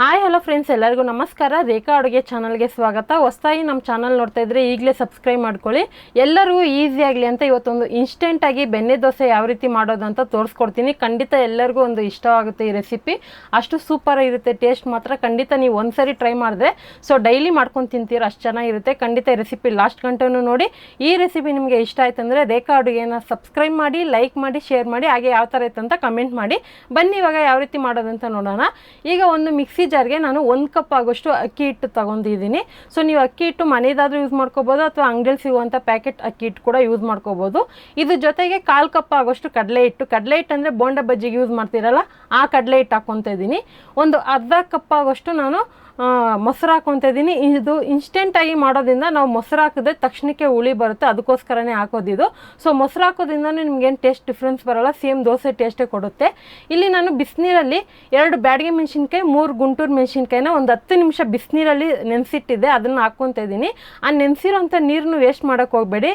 Hi hello friends, ಎಲ್ಲರಿಗೂ ನಮಸ್ಕಾರ. ರೇಖಾ ಅಡುಗೆ ಚಾನಲ್ಗೆ ಸ್ವಾಗತ. ಹೊಸದಾಗಿ ನಮ್ಮ ಚಾನಲ್ ನೋಡ್ತಾ ಇದ್ರೆ ಈಗಲೇ ಸಬ್ಸ್ಕ್ರೈಬ್ ಮಾಡ್ಕೊಳ್ಳಿ. ಎಲ್ಲರಿಗೂ ಈಸಿ ಆಗಲಿ ಅಂತ ಇವತ್ತೊಂದು ಇನ್ಸ್ಟೆಂಟಾಗಿ ಬೆಣ್ಣೆ ದೋಸೆ ಯಾವ ರೀತಿ ಮಾಡೋದು ಅಂತ ತೋರಿಸ್ಕೊಡ್ತೀನಿ. ಖಂಡಿತ ಎಲ್ಲರಿಗೂ ಒಂದು ಇಷ್ಟವಾಗುತ್ತೆ ಈ ರೆಸಿಪಿ. ಅಷ್ಟು ಸೂಪರ್ ಇರುತ್ತೆ, ಟೇಸ್ಟ್ ಮಾತ್ರ ಖಂಡಿತ ನೀವು ಒಂದ್ಸರಿ ಟ್ರೈ ಮಾಡಿದ್ರೆ ಡೈಲಿ ಮಾಡ್ಕೊಂಡು ತಿಂತೀರ, ಅಷ್ಟು ಚೆನ್ನಾಗಿರುತ್ತೆ. ಖಂಡಿತ ಈ ರೆಸಿಪಿ ಲಾಸ್ಟ್ ಗಂಟೆನೂ ನೋಡಿ. ಈ ರೆಸಿಪಿ ನಿಮಗೆ ಇಷ್ಟ ಆಯ್ತು ಅಂದರೆ ರೇಖಾ ಅಡುಗೆನ ಸಬ್ಸ್ಕ್ರೈಬ್ ಮಾಡಿ, ಲೈಕ್ ಮಾಡಿ, ಶೇರ್ ಮಾಡಿ, ಹಾಗೆ ಯಾವ ಥರ ಇತ್ತು ಅಂತ ಕಮೆಂಟ್ ಮಾಡಿ. ಬನ್ನಿ ಇವಾಗ ಯಾವ ರೀತಿ ಮಾಡೋದಂತ ನೋಡೋಣ. ಈಗ ಒಂದು ಮಿಕ್ಸಿ ಜಾರ್ಗೆ ನಾನು 1 ಕಪ್ ಆಗೋಷ್ಟು ಅಕ್ಕಿ ಹಿಟ್ಟು ತಗೊಂಡಿದ್ದೀನಿ. ನೀವು ಅಕ್ಕಿ ಹಿಟ್ಟು ಮನೆಯದಾದ್ರೂ ಯೂಸ್ ಮಾಡ್ಕೋಬೋದು ಅಥವಾ ಅಂಗಡಿಯಲ್ಲಿ ಸಿಗುವಂಥ ಪ್ಯಾಕೆಟ್ ಅಕ್ಕಿ ಹಿಟ್ಟು ಕೂಡ ಯೂಸ್ ಮಾಡ್ಕೋಬೋದು. ಇದ್ರ ಜೊತೆಗೆ 1/4 ಕಪ್ ಆಗೋಷ್ಟು ಕಡಲೆ ಹಿಟ್ಟು ಅಂದರೆ ಬೋಂಡ ಬಜ್ಜಿಗೆ ಯೂಸ್ ಮಾಡ್ತೀರಲ್ಲ ಆ ಕಡಲೆ ಹಿಟ್ಟು ಹಾಕ್ಕೊತಾ ಇದ್ದೀನಿ. ಒಂದು ಅರ್ಧ ಕಪ್ ಆಗೋಷ್ಟು ನಾನು ಮೊಸರು ಹಾಕ್ಕೊತಾ ಇದ್ದೀನಿ. ಇದು ಇನ್ಸ್ಟೆಂಟಾಗಿ ಮಾಡೋದ್ರಿಂದ ನಾವು ಮೊಸರು ಹಾಕಿದ್ರೆ ತಕ್ಷಣಕ್ಕೆ ಹುಳಿ ಬರುತ್ತೆ, ಅದಕ್ಕೋಸ್ಕರನೇ ಹಾಕೋದಿದು. ಮೊಸರು ಹಾಕೋದ್ರಿಂದ ನಿಮ್ಗೇನು ಟೇಸ್ಟ್ ಡಿಫ್ರೆನ್ಸ್ ಬರೋಲ್ಲ, ಸೇಮ್ ದೋಸೆ ಟೇಸ್ಟೇ ಕೊಡುತ್ತೆ. ಇಲ್ಲಿ ನಾನು ಬಿಸಿನೀರಲ್ಲಿ 2 ಬ್ಯಾಡಗೆ ಮೆಣಸಿನ್ಕಾಯಿ, 3 ಗುಂಟೂರು ಮೆಣಸಿನ್ಕಾಯಿನ ಒಂದು 10 ನಿಮಿಷ ಬಿಸಿನೀರಲ್ಲಿ ನೆನೆಸಿಟ್ಟಿದ್ದೆ, ಅದನ್ನು ಹಾಕ್ಕೊತಾ ಇದ್ದೀನಿ. ಆ ನೆನೆಸಿರೋಂಥ ನೀರನ್ನು ವೇಸ್ಟ್ ಮಾಡೋಕ್ಕೆ ಹೋಗಬೇಡಿ,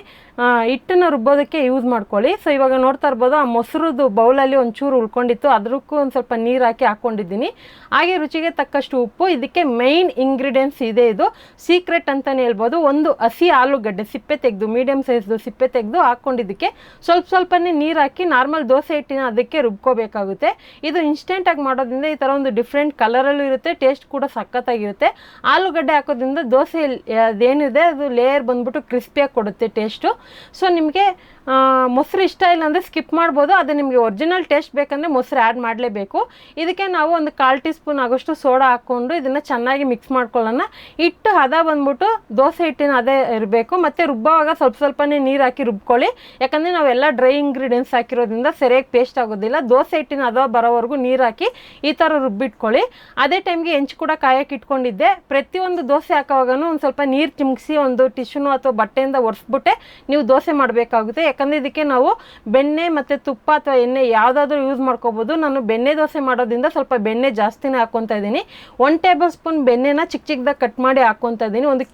ಹಿಟ್ಟನ್ನು ರುಬ್ಬೋದಕ್ಕೆ ಯೂಸ್ ಮಾಡ್ಕೊಳ್ಳಿ. ಇವಾಗ ನೋಡ್ತಾ ಇರ್ಬೋದು, ಆ ಮೊಸರುದು ಬೌಲಲ್ಲಿ ಒಂಚೂರು ಉಳ್ಕೊಂಡಿತ್ತು, ಅದಕ್ಕೂ ಒಂದು ಸ್ವಲ್ಪ ನೀರು ಹಾಕ್ಕೊಂಡಿದ್ದೀನಿ. ಹಾಗೆ ರುಚಿಗೆ ತಕ್ಕಷ್ಟು ಉಪ್ಪು. ಇದಕ್ಕೆ ಮೈನ್ ಇಂಗ್ರೀಡಿಯೆಂಟ್ಸ್ ಇದೆ, ಇದು ಸೀಕ್ರೆಟ್ ಅಂತಲೇ ಹೇಳ್ಬೋದು. ಒಂದು ಹಸಿ ಆಲೂಗಡ್ಡೆ ಸಿಪ್ಪೆ ತೆಗೆದು, ಮೀಡಿಯಮ್ ಸೈಜ್ದು ಸಿಪ್ಪೆ ತೆಗೆದು ಹಾಕ್ಕೊಂಡಿದ್ದಕ್ಕೆ ಸ್ವಲ್ಪನೇ ನೀರು ಹಾಕಿ ನಾರ್ಮಲ್ ದೋಸೆ ಹಿಟ್ಟಿನ ಅದಕ್ಕೆ ರುಬ್ಕೋಬೇಕಾಗುತ್ತೆ. ಇದು ಇನ್ಸ್ಟೆಂಟಾಗಿ ಮಾಡೋದ್ರಿಂದ ಈ ಥರ ಒಂದು ಡಿಫ್ರೆಂಟ್ ಕಲರಲ್ಲೂ ಇರುತ್ತೆ, ಟೇಸ್ಟ್ ಕೂಡ ಸಖತ್ತಾಗಿರುತ್ತೆ. ಆಲೂಗಡ್ಡೆ ಹಾಕೋದ್ರಿಂದ ದೋಸೆ ಅದೇನಿದೆ ಅದು ಲೇಯರ್ ಬಂದ್ಬಿಟ್ಟು ಕ್ರಿಸ್ಪಿಯಾಗಿ ಕೊಡುತ್ತೆ ಟೇಸ್ಟು. ನಿಮಗೆ ಮೊಸರು ಇಷ್ಟ ಇಲ್ಲ ಅಂದರೆ ಸ್ಕಿಪ್ ಮಾಡ್ಬೋದು, ಅದು ನಿಮಗೆ ಒರಿಜಿನಲ್ ಟೇಸ್ಟ್ ಬೇಕಂದರೆ ಮೊಸರು ಆ್ಯಡ್ ಮಾಡಲೇಬೇಕು. ಇದಕ್ಕೆ ನಾವು ಒಂದು 1/4 ಟೀ ಸ್ಪೂನ್ ಆಗೋಷ್ಟು ಸೋಡಾ ಹಾಕ್ಕೊಂಡು ಇದನ್ನು ಚೆನ್ನಾಗಿ ಮಿಕ್ಸ್ ಮಾಡ್ಕೊಳ್ಳೋಣ. ಹಿಟ್ಟು ಹದ ಬಂದ್ಬಿಟ್ಟು ದೋಸೆ ಹಿಟ್ಟಿನ ಅದೇ ಇರಬೇಕು, ಮತ್ತು ರುಬ್ಬುವಾಗ ಸ್ವಲ್ಪನೇ ನೀರು ಹಾಕಿ ರುಬ್ಕೊಳ್ಳಿ. ಯಾಕಂದರೆ ನಾವೆಲ್ಲ ಡ್ರೈ ಇಂಗ್ರೀಡಿಯೆಂಟ್ಸ್ ಹಾಕಿರೋದ್ರಿಂದ ಸರಿಯಾಗಿ ಪೇಸ್ಟ್ ಆಗೋದಿಲ್ಲ. ದೋಸೆ ಹಿಟ್ಟಿನ ಹದ ಬರೋವರೆಗೂ ನೀರು ಹಾಕಿ ಈ ಥರ ರುಬ್ಬಿಟ್ಕೊಳ್ಳಿ. ಅದೇ ಟೈಮ್ಗೆ ಹೆಂಚು ಕೂಡ ಕಾಯಕ್ಕೆ ಇಟ್ಕೊಂಡಿದ್ದೆ. ಪ್ರತಿಯೊಂದು ದೋಸೆ ಹಾಕೋವಾಗೂ ಒಂದು ಸ್ವಲ್ಪ ನೀರು ಚಿಮ್ಕಿಸಿ ಒಂದು ಟಿಶ್ಯೂನು ಅಥವಾ ಬಟ್ಟೆಯಿಂದ ಒರೆಸ್ಬಿಟ್ಟೆ ನೀವು ದೋಸೆ ಮಾಡಬೇಕಾಗುತ್ತೆ. ಯಾಕಂದರೆ ಇದಕ್ಕೆ ನಾವು ಬೆಣ್ಣೆ ಮತ್ತು ತುಪ್ಪ ಅಥವಾ ಎಣ್ಣೆ ಯಾವುದಾದ್ರೂ ಯೂಸ್ ಮಾಡ್ಕೋಬೋದು. ನಾನು ಬೆಣ್ಣೆ ದೋಸೆ ಮಾಡೋದ್ರಿಂದ ಸ್ವಲ್ಪ ಬೆಣ್ಣೆ ಜಾಸ್ತಿನೇ ಹಾಕ್ಕೊತಾ ಇದ್ದೀನಿ. 1 ಟೇಬಲ್ ಸ್ಪೂನ್ ಬೆಣ್ಣೆನ ಚಿಕ್ಕದಾಗಿ ಕಟ್ ಮಾಡಿ ಹಾಕ್ಕೊತಾ ಇದ್ದೀನಿ. ಒಂದು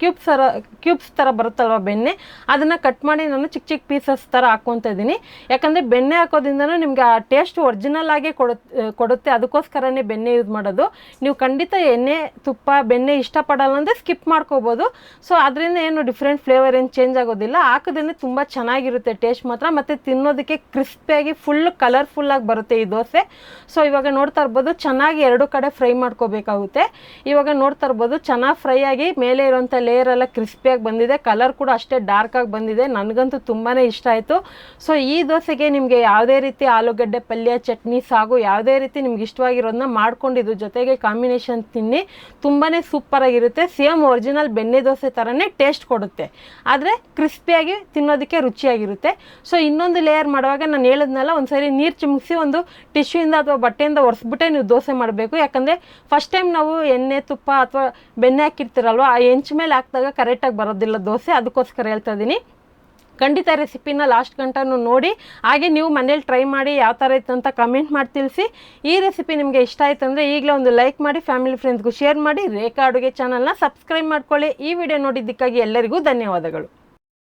ಕ್ಯೂಬ್ಸ್ ಥರ ಬರುತ್ತಲ್ವ ಬೆಣ್ಣೆ, ಅದನ್ನು ಕಟ್ ಮಾಡಿ ನಾನು ಚಿಕ್ಕ ಪೀಸಸ್ ಥರ ಹಾಕ್ಕೊತಾ ಇದ್ದೀನಿ. ಯಾಕಂದರೆ ಬೆಣ್ಣೆ ಹಾಕೋದ್ರಿಂದನೂ ನಿಮಗೆ ಆ ಟೇಸ್ಟ್ ಒರಿಜಿನಲ್ ಆಗೇ ಕೊಡುತ್ತೆ, ಅದಕ್ಕೋಸ್ಕರನೇ ಬೆಣ್ಣೆ ಯೂಸ್ ಮಾಡೋದು. ನೀವು ಖಂಡಿತ ಎಣ್ಣೆ ತುಪ್ಪ ಬೆಣ್ಣೆ ಇಷ್ಟಪಡಲ್ಲ ಅಂದರೆ ಸ್ಕಿಪ್ ಮಾಡ್ಕೋಬೋದು. ಅದರಿಂದ ಏನು ಡಿಫ್ರೆಂಟ್ ಫ್ಲೇವರ್ ಏನು ಚೇಂಜ್ ಆಗೋದಿಲ್ಲ. ಹಾಕೋದ್ರಿಂದ ತುಂಬ ಚೆನ್ನಾಗಿರುತ್ತೆ ಟೇಸ್ಟ್ ಮಾತ್ರ, ಮತ್ತು ತಿನ್ನೋದಕ್ಕೆ ಕ್ರಿಸ್ಪಿಯಾಗಿ ಫುಲ್ ಕಲರ್ಫುಲ್ಲಾಗಿ ಬರುತ್ತೆ ಈ ದೋಸೆ. ಇವಾಗ ನೋಡ್ತಾ ಇರ್ಬೋದು, ಚೆನ್ನಾಗಿ 2 ಕಡೆ ಫ್ರೈ ಮಾಡ್ಕೋಬೇಕಾಗುತ್ತೆ. ಇವಾಗ ನೋಡ್ತಾ ಇರ್ಬೋದು, ಚೆನ್ನಾಗಿ ಫ್ರೈ ಆಗಿ ಮೇಲೆ ಇರೋಂಥ ಲೇಯರ್ ಎಲ್ಲ ಕ್ರಿಸ್ಪಿಯಾಗಿ ಬಂದಿದೆ, ಕಲರ್ ಕೂಡ ಅಷ್ಟೇ ಡಾರ್ಕಾಗಿ ಬಂದಿದೆ. ನನಗಂತೂ ತುಂಬಾ ಇಷ್ಟ ಆಯಿತು. ಈ ದೋಸೆಗೆ ನಿಮಗೆ ಯಾವುದೇ ರೀತಿ ಆಲೂಗಡ್ಡೆ ಪಲ್ಯ, ಚಟ್ನಿ, ಸಾಗು ಯಾವುದೇ ರೀತಿ ನಿಮ್ಗೆ ಇಷ್ಟವಾಗಿರೋದನ್ನ ಮಾಡ್ಕೊಂಡು ಇದ್ರ ಜೊತೆಗೆ ಕಾಂಬಿನೇಷನ್ ತಿನ್ನಿ, ತುಂಬಾ ಸೂಪರಾಗಿರುತ್ತೆ. ಸೇಮ್ ಒರಿಜಿನಲ್ ಬೆಣ್ಣೆ ದೋಸೆ ಥರನೇ ಟೇಸ್ಟ್ ಕೊಡುತ್ತೆ, ಆದರೆ ಕ್ರಿಸ್ಪಿಯಾಗಿ ತಿನ್ನೋದಕ್ಕೆ ರುಚಿಯಾಗಿರುತ್ತೆ. ಇನ್ನೊಂದು ಲೇಯರ್ ಮಾಡುವಾಗ ನಾನು ಹೇಳಿದ್ನಲ್ಲ, ಒಂದ್ಸರಿ ನೀರು ಚಿಮ್ಕಿಸಿ ಒಂದು ಟಿಶ್ಯೂಯಿಂದ ಅಥವಾ ಬಟ್ಟೆಯಿಂದ ಒರೆಸ್ಬಿಟ್ಟೆ ನೀವು ದೋಸೆ ಮಾಡಬೇಕು. ಯಾಕಂದರೆ ಫಸ್ಟ್ ಟೈಮ್ ನಾವು ಎಣ್ಣೆ ತುಪ್ಪ ಅಥವಾ ಬೆಣ್ಣೆ ಹಾಕಿರ್ತೀರಲ್ವ, ಆ ಹೆಂಚು ಮೇಲೆ ಹಾಕಿದಾಗ ಕರೆಕ್ಟಾಗಿ ಬರೋದಿಲ್ಲ ದೋಸೆ, ಅದಕ್ಕೋಸ್ಕರ ಹೇಳ್ತಾ ಇದ್ದೀನಿ. ಖಂಡಿತ ರೆಸಿಪಿನ ಲಾಸ್ಟ್ ಗಂಟನೂ ನೋಡಿ, ಹಾಗೆ ನೀವು ಮನೇಲಿ ಟ್ರೈ ಮಾಡಿ ಯಾವ ಥರ ಇತ್ತು ಅಂತ ಕಮೆಂಟ್ ಮಾಡಿ ತಿಳಿಸಿ. ಈ ರೆಸಿಪಿ ನಿಮಗೆ ಇಷ್ಟ ಆಯಿತು ಅಂದರೆ ಈಗಲೇ ಒಂದು ಲೈಕ್ ಮಾಡಿ, ಫ್ಯಾಮಿಲಿ ಫ್ರೆಂಡ್ಸ್ಗೂ ಶೇರ್ ಮಾಡಿ, ರೇಖಾ ಅಡುಗೆ ಚಾನಲ್ನ ಸಬ್ಸ್ಕ್ರೈಬ್ ಮಾಡ್ಕೊಳ್ಳಿ. ಈ ವಿಡಿಯೋ ನೋಡಿದ್ದಕ್ಕಾಗಿ ಎಲ್ಲರಿಗೂ ಧನ್ಯವಾದಗಳು.